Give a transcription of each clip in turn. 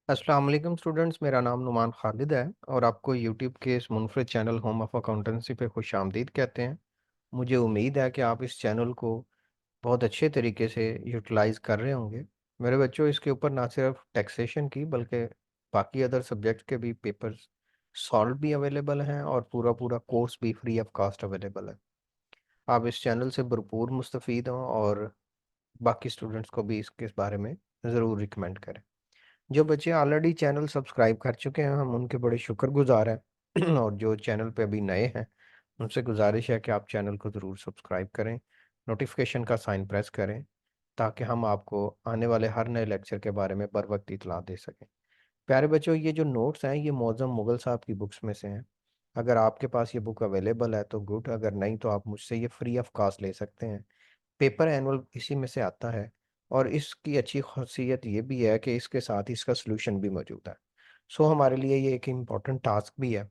अस्सलाम वालेकुम स्टूडेंट्स, मेरा नाम नुमान खालिद है और आपको यूट्यूब के इस मुनफरद चैनल होम ऑफ अकाउंटेंसी पे खुश आमदीद कहते हैं। मुझे उम्मीद है कि आप इस चैनल को बहुत अच्छे तरीके से यूटिलाइज़ कर रहे होंगे। मेरे बच्चों, इसके ऊपर ना सिर्फ टैक्सेशन की बल्कि बाकी अदर सब्जेक्ट के भी पेपर्स सॉल्व भी अवेलेबल हैं और पूरा पूरा कोर्स भी फ्री ऑफ कास्ट अवेलेबल है। आप इस चैनल से भरपूर मुस्तफ़ीद हों और बाकी स्टूडेंट्स को भी इसके बारे में ज़रूर रिकमेंड करें। जो बच्चे ऑलरेडी चैनल सब्सक्राइब कर चुके हैं हम उनके बड़े शुक्रगुजार हैं और जो चैनल पे अभी नए हैं उनसे गुजारिश है कि आप चैनल को ज़रूर सब्सक्राइब करें, नोटिफिकेशन का साइन प्रेस करें ताकि हम आपको आने वाले हर नए लेक्चर के बारे में बर वक्त इतला दे सकें। प्यारे बच्चों, ये जो नोट्स हैं ये मौज़म मुगल साहब की बुक्स में से हैं। अगर आपके पास ये बुक अवेलेबल है तो गुड, अगर नहीं तो आप मुझसे ये फ्री ऑफ कॉस्ट ले सकते हैं। पेपर एनुअल इसी में से आता है और इसकी अच्छी खासियत ये भी है कि इसके साथ ही इसका सॉल्यूशन भी मौजूद है। सो हमारे लिए ये एक इम्पॉर्टेंट टास्क भी है।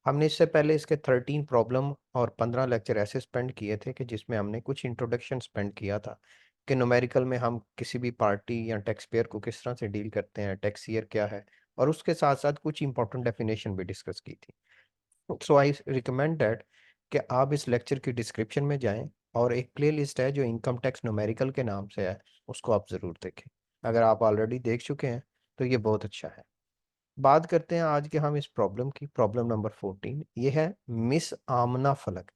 हमने इससे पहले इसके 13 प्रॉब्लम और 15 लेक्चर ऐसे स्पेंड किए थे कि जिसमें हमने कुछ इंट्रोडक्शन स्पेंड किया था कि न्यूमेरिकल में हम किसी भी पार्टी या टैक्स पेयर को किस तरह से डील करते हैं, टैक्स ईयर क्या है, और उसके साथ साथ कुछ इंपॉर्टेंट डेफिनेशन भी डिस्कस की थी। सो आई रिकमेंड दैट कि आप इस लेक्चर की डिस्क्रिप्शन में जाएं और एक प्लेलिस्ट है जो इनकम टैक्स न्यूमेरिकल के नाम से है, उसको आप ज़रूर देखें। अगर आप ऑलरेडी देख चुके हैं तो ये बहुत अच्छा है। बात करते हैं आज के हम इस प्रॉब्लम की। प्रॉब्लम नंबर 14 ये है मिस आमना फलक।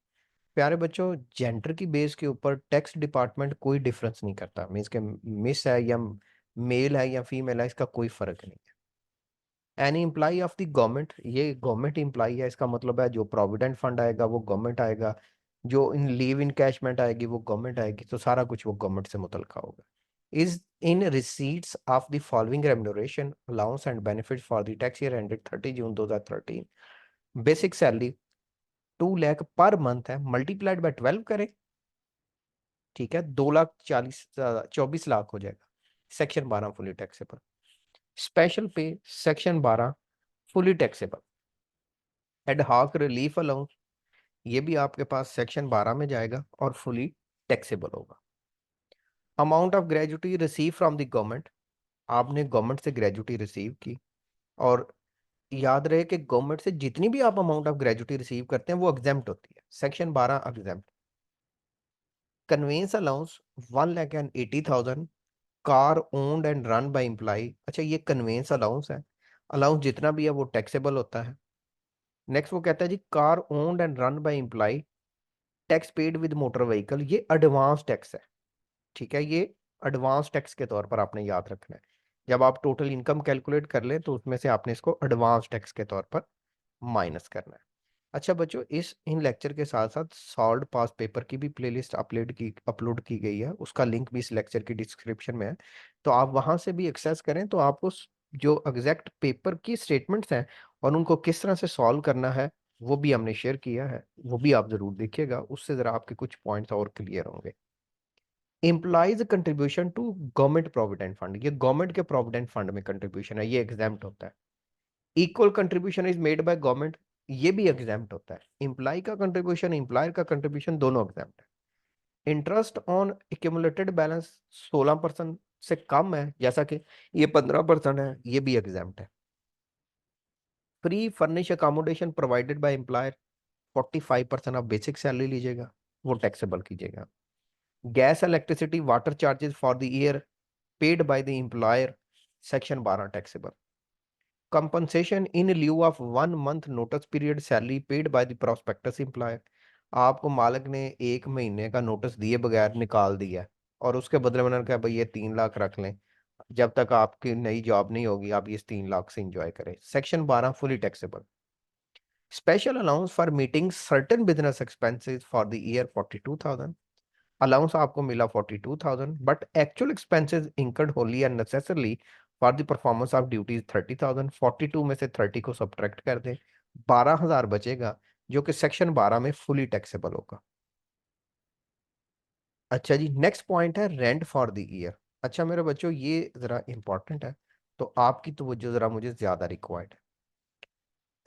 प्यारे बच्चों, जेंडर की बेस के ऊपर टैक्स डिपार्टमेंट कोई डिफरेंस नहीं करता। मीन्स के मिस है या मेल है या फीमेल है, इसका कोई फर्क नहीं है। Any employee of the government, ये गवर्नमेंट एम्प्लॉई है, इसका मतलब है जो प्रोविडेंट फंड आएगा वो गवर्नमेंट आएगा, जो इन लीव इनकैशमेंट आएगी वो गवर्नमेंट आएगी, तो सारा कुछ वो गवर्नमेंट से मुतल्का होगा। Is in receipts of the following remuneration allowance and benefit for the tax year ended 30 June 2013। Basic salary 2 lakh per month है, मल्टीप्लाइड बाय 12 करें, ठीक है, 2,40,24 लाख हो जाएगा। Section 12 fully taxable. स्पेशल पे section 12 fully taxable. Ad hoc relief allowance ये भी आपके पास सेक्शन 12 में जाएगा और फुली टैक्सेबल होगा। Amount of gratuity receive from the government, आपने गवर्नमेंट से ग्रेजुटी रिसीव की, और याद रहे कि गवर्नमेंट से जितनी भी आप अमाउंट ऑफ ग्रेजुटी रिसीव करते हैं वो एग्जेम्प्ट होती है। Section 12 exempt. Conveyance allowance 1,80,000 car owned and run by employ. अच्छा, ये कन्वेंस अलाउंस है, अलाउंस जितना भी है वो टैक्सेबल होता है। नेक्स्ट वो कहता है G car owned and run by employee, tax paid with motor vehicle, ये एडवांस टैक्स है, ठीक है। ये एडवांस टैक्स के तौर पर आपने याद रखना है। जब आप टोटल इनकम कैलकुलेट कर लें तो उसमें से आपने इसको एडवांस टैक्स के तौर पर माइनस करना है। अच्छा बच्चों, इस इन लेक्चर के साथ साथ सॉल्व पास पेपर की भी प्लेलिस्ट अपलोड की गई है, उसका लिंक भी इस लेक्चर की डिस्क्रिप्शन में है, तो आप वहां से भी एक्सेस करें तो आपको जो एग्जैक्ट पेपर की स्टेटमेंट्स हैं और उनको किस तरह से सॉल्व करना है वो भी हमने शेयर किया है, वो भी आप जरूर देखिएगा, उससे जरा आपके कुछ पॉइंट्स और क्लियर होंगे। Employees contribution to government provident fund, ये गवर्नमेंट के प्रोविडेंट फंड में कंट्रीब्यूशन है, ये एग्जाम्प्ट होता है। Equal contribution is made by government, ये भी एग्जाम्प्ट होता है। एम्प्लॉय का कंट्रीब्यूशन, एम्प्लॉयर का कंट्रीब्यूशन, दोनों एग्जाम्प्ट है। इंटरेस्ट ऑन एक्यूमुलेटेड बैलेंस 16% से कम है, जैसा कि ये 15% है, ये भी एग्जाम्प्ट है। Free furnish accommodation provided by employer 45% of basic salary लीजिएगा, वो टैक्सेबल कीजिएगा। Gas electricity water charges for the year paid by the employer, section 12 taxable. Compensation in lieu of 1 month notice period salary paid by the prospectus employer, आपको मालिक ने 1 महीने का notice दिए बगैर निकाल दिया और उसके बदले में उन्होंने कहा भाई ये 3 लाख रख लें, जब तक आपकी नई जॉब नहीं होगी आप ये 3 लाख से इंजॉय करें, section 12 fully taxable. Special allowance for meeting certain business expenses for the year 42,000, allowance आपको मिला 42,000 but actual expenses incurred Holi and necessarily for the performance of duties 30,000, 42 में से 30 को सब्ट्रैक्ट कर दें, 12,000 बचेगा जो कि सेक्शन 12 में फुली टैक्सेबल होगा। अच्छा जी, नेक्स्ट पॉइंट है रेंट फॉर द ईयर। अच्छा मेरे बच्चों, ये जरा इंपॉर्टेंट है तो आपकी तवज्जो जरा मुझे ज्यादा रिक्वायर्ड है।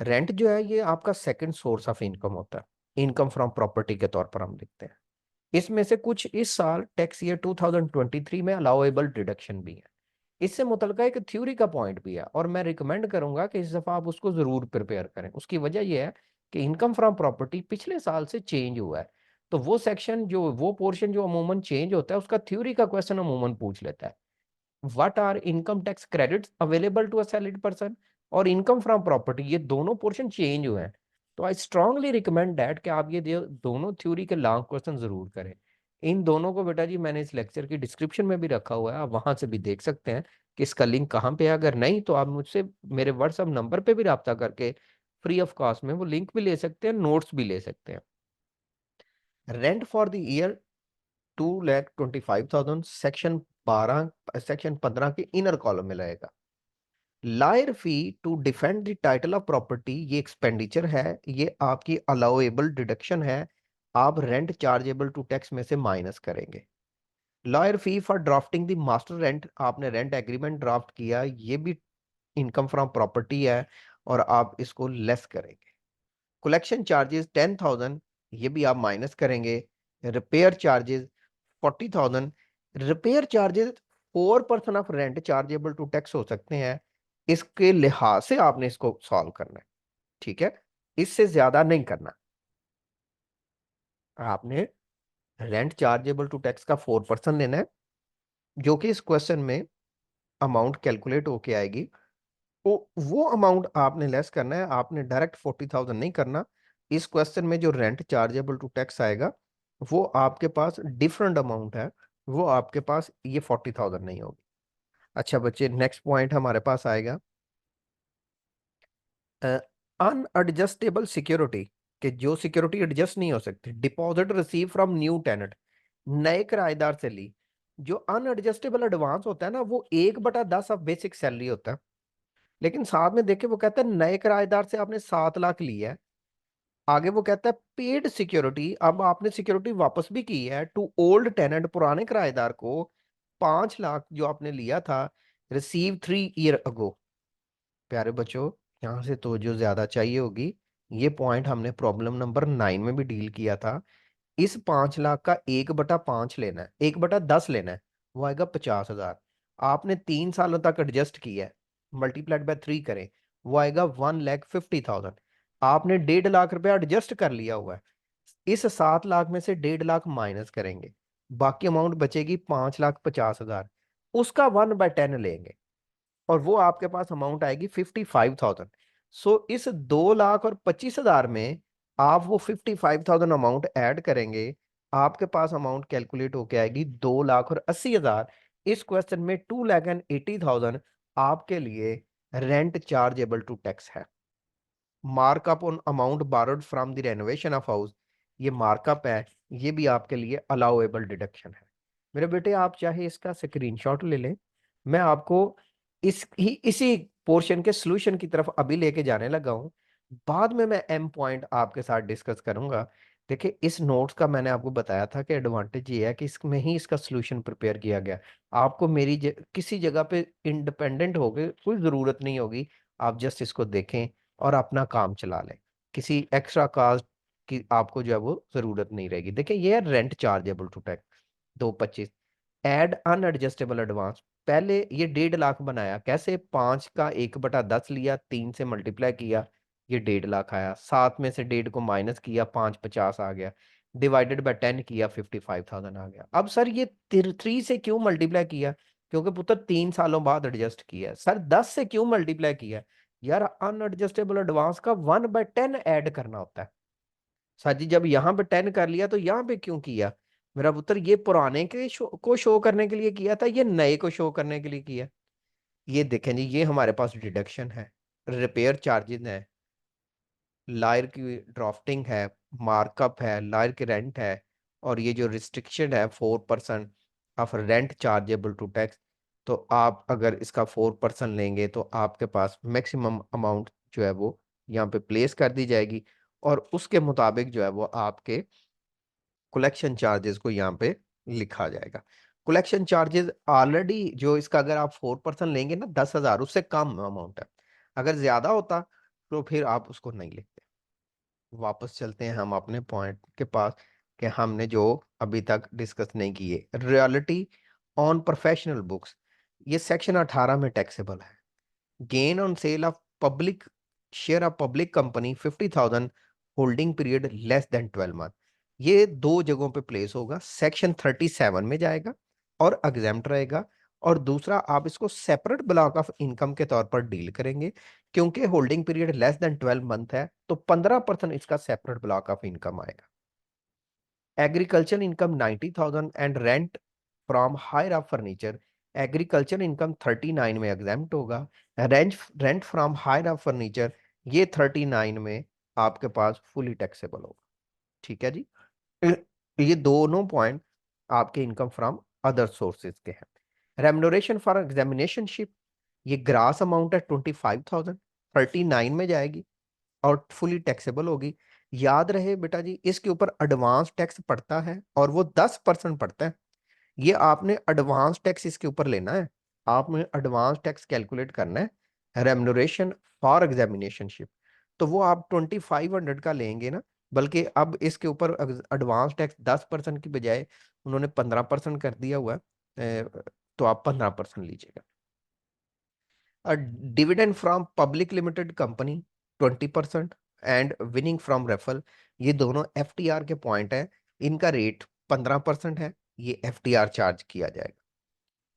रेंट जो है ये आपका सेकंड सोर्स ऑफ इनकम होता है, इनकम फ्रॉम प्रॉपर्टी के तौर पर हम लिखते हैं। इसमें से कुछ इस साल टैक्स ईयर 2023 में अलाउएबल डिडक्शन भी है। इससे मुतल्लिका एक थ्योरी का पॉइंट भी है और मैं रिकमेंड करूंगा कि इस दफ़ा आप उसको ज़रूर प्रिपेयर करें। उसकी वजह यह है कि इनकम फ्रॉम प्रॉपर्टी पिछले साल से चेंज हुआ है। तो वो पोर्शन जो अमूमन चेंज होता है उसका थ्योरी का क्वेश्चन अमूमन पूछ लेता है। What are income tax credits available to a salaried person और इनकम फ्रॉम प्रॉपर्टी, ये दोनों पोर्शन चेंज हुए हैं। तो आई स्ट्रांगली रिकमेंड दैट कि आप ये दोनों थ्योरी के लॉन्ग क्वेश्चन जरूर करें। इन दोनों को बेटा जी मैंने इस लेक्चर की डिस्क्रिप्शन में भी रखा हुआ है, आप वहां से भी देख सकते हैं कि इसका लिंक कहाँ पे है। अगर नहीं तो आप मुझसे मेरे व्हाट्सएप नंबर पे भी रब्ता करके फ्री ऑफ कॉस्ट में वो लिंक भी ले सकते हैं, नोट्स भी ले सकते हैं। Rent for the year 2,25,000 section 15 के इनर कॉलम में लगेगा। Lawyer fee to defend the title of property, ये एक्सपेंडिचर है, ये आपकी अलाउएबल डिडक्शन है, आप रेंट चार्जेबल टू टैक्स में से माइनस करेंगे। Lawyer fee for drafting the master rent, आपने रेंट एग्रीमेंट ड्राफ्ट किया, ये भी इनकम फ्रॉम प्रॉपर्टी है और आप इसको लेस करेंगे। कलेक्शन चार्जेस 10,000, ये भी आप माइनस करेंगे। Repair charges 40,000, repair charges 4% of rent chargeable to tax हो सकते हैं, इसके लिहाज से आपने इसको सॉल्व करना है। ठीक है, इससे ज्यादा नहीं करना। आपने रेंट चार्जेबल टू टैक्स का 4% लेना है, जो कि इस क्वेश्चन में अमाउंट कैलकुलेट होके आएगी। तो वो अमाउंट आपने लेस करना है, आपने डायरेक्ट 40,000 नहीं करना। इस क्वेश्चन में जो रेंट चार्जेबल टू टैक्स आएगा वो आपके पास डिफरेंट अमाउंट है, वो आपके पास ये 40,000 नहीं होगी। अच्छा बच्चे, नेक्स्ट पॉइंट हमारे पास आएगा अनएडजस्टेबल सिक्योरिटी, कि जो सिक्योरिटी एडजस्ट नहीं हो सकती। Deposit receive from new tenant, नए किराएदार से ली। जो अनएडजस्टेबल एडवांस होता है ना, वो 1/10 ऑफ बेसिक सैलरी होता है। लेकिन साथ में देखे वो कहता है नए किराएदार से आपने 7 लाख लिया है। आगे वो कहता है पेड सिक्योरिटी, अब आपने सिक्योरिटी वापस भी की है टू ओल्ड टेनेंट, पुराने किराएदार को 5 लाख जो आपने लिया था, रिसीव 3 ईयर अगो। प्यारे बच्चों, यहाँ से तो जो ज्यादा चाहिए होगी, ये पॉइंट हमने प्रॉब्लम नंबर 9 में भी डील किया था। इस 5 लाख का 1/5 लेना है, 1/10 लेना है, वो आएगा 50,000। आपने 3 सालों तक एडजस्ट किया है, मल्टीप्लाइड बाय 3 करें, वो आएगा 1,50,000। आपने 1.5 लाख रुपया एडजस्ट कर लिया हुआ है, इस 7 लाख में से 1.5 लाख माइनस करेंगे, बाकी अमाउंट बचेगी 5,50,000। उसका 1/10 लेंगे और वो आपके पास अमाउंट आएगी 55,000। सो इस 2,25,000 में आप वो 55,000 अमाउंट ऐड करेंगे, आपके पास अमाउंट कैलकुलेट होके आएगी 2,80,000। इस क्वेश्चन में 2,80,000 आपके लिए रेंट चार्जेबल टू टैक्स है। Markup on amount borrowed from the renovation of house, ये मार्कअप है, ये भी आपके लिए अलाउएबल डिडक्शन है। मेरे बेटे, आप चाहे इसका स्क्रीनशॉट ले लें, मैं आपको इसी पोर्शन के सॉल्यूशन की तरफ अभी लेके जाने लगा हूं। बाद में मैं एम पॉइंट आपके साथ डिस्कस करूंगा। देखिए, इस नोट्स का मैंने आपको बताया था कि एडवांटेज ये है कि इसमें ही इसका सॉल्यूशन प्रिपेयर किया गया। आपको किसी जगह पे इंडिपेंडेंट होके कोई जरूरत नहीं होगी, आप जस्ट इसको देखें और अपना काम चला लें। किसी एक्स्ट्रा कास्ट की आपको जो है वो जरूरत नहीं रहेगी। देखिए, ये है rent chargeable to tax 225, add unadjustable advance. पहले ये 1.5 लाख बनाया, कैसे? 5 का 1/10 लिया, 3 से मल्टीप्लाई किया, ये 1.5 लाख आया। 7 में से 1.5 को माइनस किया, 5 50 आ गया, डिवाइडेड बाय 10 किया, 55,000 आ गया। अब सर ये 3 से क्यों मल्टीप्लाई किया? क्योंकि पुत्र 3 सालों बाद एडजस्ट किया है। सर 10 से क्यों मल्टीप्लाई किया? यार अनएडजस्टेबल एडवांस का 1/10 ऐड करना होता है। सर जी, जब यहाँ पे 10 कर लिया तो यहाँ पे क्यों किया? मेरा पुत्र, ये पुराने के को शो करने के लिए किया था, ये नए को शो करने के लिए किया। ये देखें जी, ये हमारे पास डिडक्शन है, रिपेयर चार्जेस है, लायर की ड्राफ्टिंग है, मार्कअप है, लायर की रेंट है, और ये जो रिस्ट्रिक्शन है 4% of rent chargeable to tax. तो आप अगर इसका 4% लेंगे तो आपके पास मैक्सिमम अमाउंट जो है वो यहाँ पे प्लेस कर दी जाएगी, और उसके मुताबिक जो है वो आपके कलेक्शन चार्जेस को यहाँ पे लिखा जाएगा। कलेक्शन चार्जेस ऑलरेडी जो इसका, अगर आप 4% लेंगे ना, 10,000, उससे कम अमाउंट है। अगर ज्यादा होता तो फिर आप उसको नहीं लेते। वापस चलते हैं हम अपने पॉइंट के पास कि हमने जो अभी तक डिस्कस नहीं किए। रॉयल्टी ऑन प्रोफेशनल बुक्स, ये सेक्शन 18 में टैक्सेबल है। Gain on sale of public share of public company 50,000 holding period less than 12 month, ये दो जगहों पे प्लेस होगा। सेक्शन 37 में जाएगा और एग्जेम्प्ट रहेगा। और दूसरा, आप इसको सेपरेट ब्लॉक ऑफ इनकम के तौर पर डील करेंगे, क्योंकि holding period less than 12 month है, तो 15% इसका सेपरेट ब्लॉक ऑफ इनकम आएगा। Agriculture income 90,000 and rent from hire of furniture, agriculture income 39 में एग्जाम्प्ट होगा। Rent rent from hire of furniture, ये 39 में आपके पास फुली टैक्सेबल होगा। ठीक है जी। ये दोनों पॉइंट आपके इनकम फ्रॉम अदर सोर्सेज के हैं। रेम्युनरेशन फॉर एग्जामिनेशनशिप, ये ग्रास अमाउंट है 25,000, 39 में जाएगी और फुली टैक्सेबल होगी। याद रहे बेटा जी, इसके ऊपर एडवांस टैक्स पड़ता है और वो 10% पड़ता है। ये आपने एडवांस टैक्स इसके ऊपर लेना है, आपने एडवांस टैक्स कैलकुलेट करना है रेम्युनरेशन फॉर एग्जामिनेशनशिप। तो वो आप 2500 का लेंगे ना, बल्कि अब इसके ऊपर एडवांस टैक्स 10% की बजाय उन्होंने 15% कर दिया हुआ है, तो आप 15% लीजिएगा। Dividend from public limited company 20% and winning from raffle, ये दोनों एफटीआर के पॉइंट है। इनका रेट 15% है, ये एफटीआर चार्ज किया जाएगा।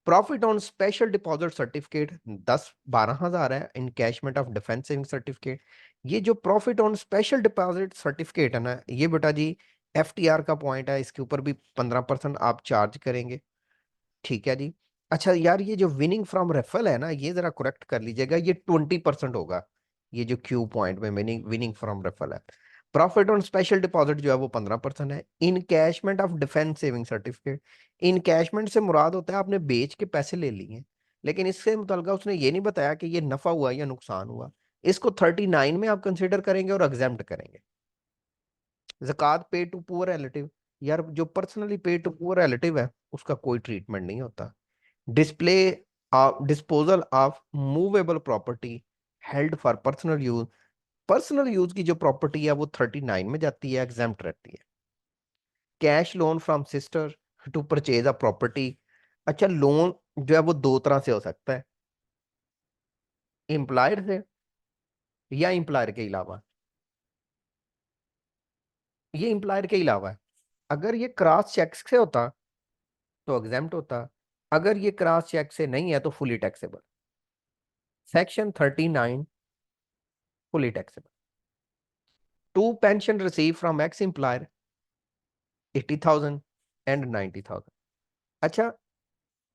Profit on special deposit certificate 10-12 हजार है। Encashment of defence saving certificate, ये जो profit on special deposit certificate है ना, ये बेटा जी एफटीआर का पॉइंट है, इसके ऊपर भी 15% आप चार्ज करेंगे। ठीक है जी। अच्छा यार, ये जो विनिंग फ्रॉम रेफरल है ना, ये जरा करेक्ट कर लीजिएगा, ये 20% होगा। ये जो क्यू पॉइंट में विनिंग विनिंग फ्रॉम रेफरल है। प्रॉफिट ऑन स्पेशल डिपॉजिट जो है वो 15% है। Encashment of defence saving certificate, encashment से मुराद होता है आपने बेच के पैसे ले लिए, लेकिन इससे मुतलका उसने ये नहीं बताया कि ये नफा हुआ या नुकसान हुआ। इसको 39 में आप कंसिडर करेंगे और एग्जेम्प्ट करेंगे। ज़कात पे टू पुअर रिलेटिव, यार जो पर्सनली पे टू पुअर रिलेटिव है उसका कोई ट्रीटमेंट नहीं होता। Display disposal of movable property held for personal use, personal use की जो प्रॉपर्टी है वो 39 में जाती है, एग्जेम्प्ट रहती है। Cash loan from sister to purchase a property, अच्छा लोन जो है वो दो तरह से हो सकता है, एम्प्लॉयर से या एम्प्लॉयर के अलावा। ये एम्प्लॉयर के अलावा है। अगर ये क्रॉस चेक से होता तो एग्जेम्प्ट होता, अगर ये क्रॉस चेक से नहीं है तो fully taxable. Section 39 fully taxable. To pension receive from ex employer 80,000 and 90,000। अच्छा,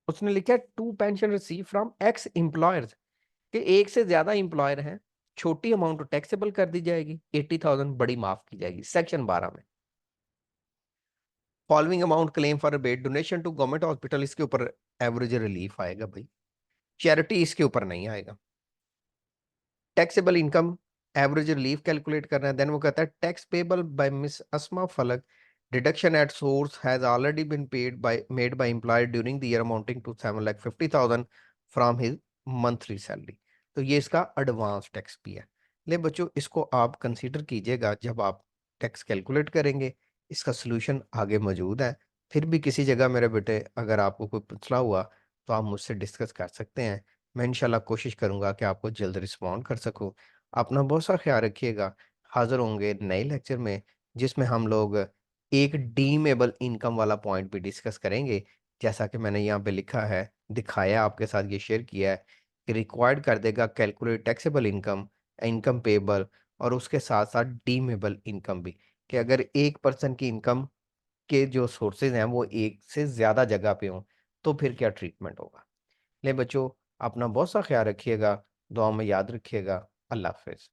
उसने लिखा है to pension receive from ex employers, कि एक से ज्यादा एम्प्लॉयर हैं, छोटी अमाउंट टैक्सेबल कर दी जाएगी, 80,000 बड़ी माफ की जाएगी। सेक्शन 12 में following amount claim for bed donation to government hospital, इसके ऊपर एवरेज रिलीफ आएगा भाई, चैरिटी इसके ऊपर नहीं आएगा। Taxable income average relief calculate करना है। देन वो कहता है tax payable by miss Asma Falak, deduction at source has already been paid by made by employer during the year amounting to 7,50,000 from his monthly salary. तो ये इसका एडवांस टैक्स भी है। ले बच्चों, इसको आप कंसीडर कीजिएगा जब आप टैक्स कैलकुलेट करेंगे। इसका सोल्यूशन आगे मौजूद है। फिर भी किसी जगह मेरे बेटे अगर आपको कोई मसला हुआ तो आप मुझसे डिस्कस कर सकते हैं। मैं इंशाल्लाह कोशिश करूंगा कि आपको जल्द रिस्पॉन्ड कर सकूं। अपना बहुत सा ख्याल रखिएगा। हाजिर होंगे नए लेक्चर में, जिसमें हम लोग एक डीमेबल इनकम वाला पॉइंट भी डिस्कस करेंगे। जैसा कि मैंने यहाँ पे लिखा है, दिखाया, आपके साथ ये शेयर किया है कि रिक्वायर्ड कर देगा calculate taxable income, income payable, और उसके साथ साथ डीमेबल इनकम भी, कि अगर एक पर्सन की इनकम के जो सोर्सेज हैं वो एक से ज़्यादा जगह पे हों तो फिर क्या ट्रीटमेंट होगा। ले बच्चों, अपना बहुत सा ख्याल रखिएगा, दुआ में याद रखिएगा। अल्लाह हाफिज।